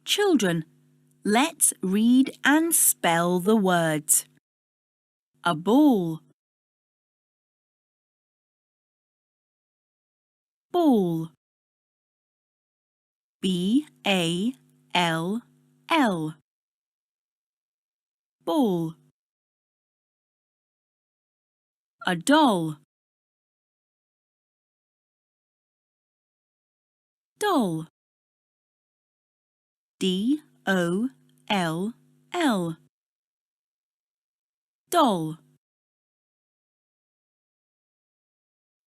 Children, let's read and spell the words. A ball, ball, B-A-L-L, ball. A doll, doll, D-O-L-L, doll.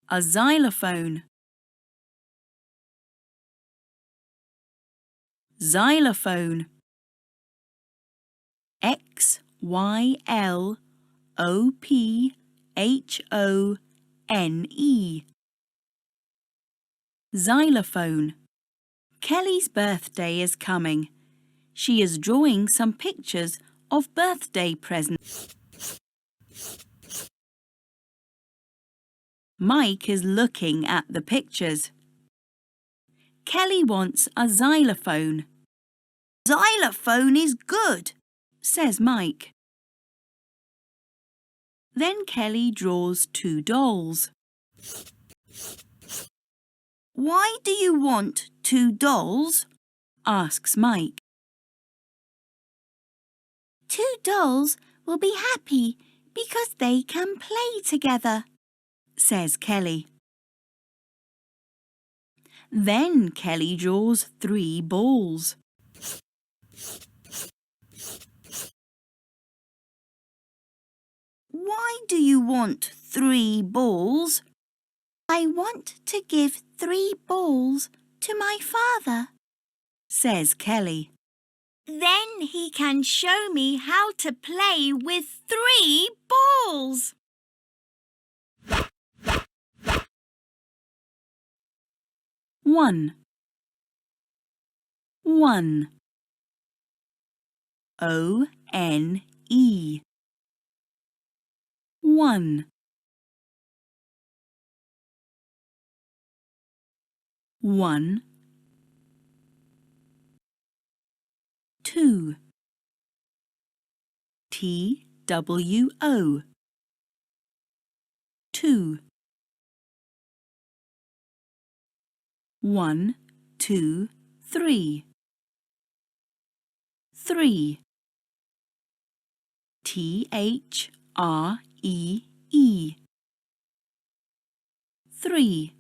A xylophone, xylophone, X-Y-L-O-P-H-O-N-E, xylophone. Kelly's birthday is coming. She is drawing some pictures of birthday presents. Mike is looking at the pictures. Kelly wants a xylophone. Xylophone is good, says Mike. Then Kelly draws two dolls. Why do you want two dolls? Asks Mike. Two dolls will be happy because they can play together, says Kelly. Then Kelly draws three balls. Why do you want three balls? I want to give 3 balls to my father, says Kelly. Then he can show me how to play with 3 balls. One, O-N-E, one. One, two, T-W-O, two. 1, 2, 3, 3. T-H-R-E-E, 3.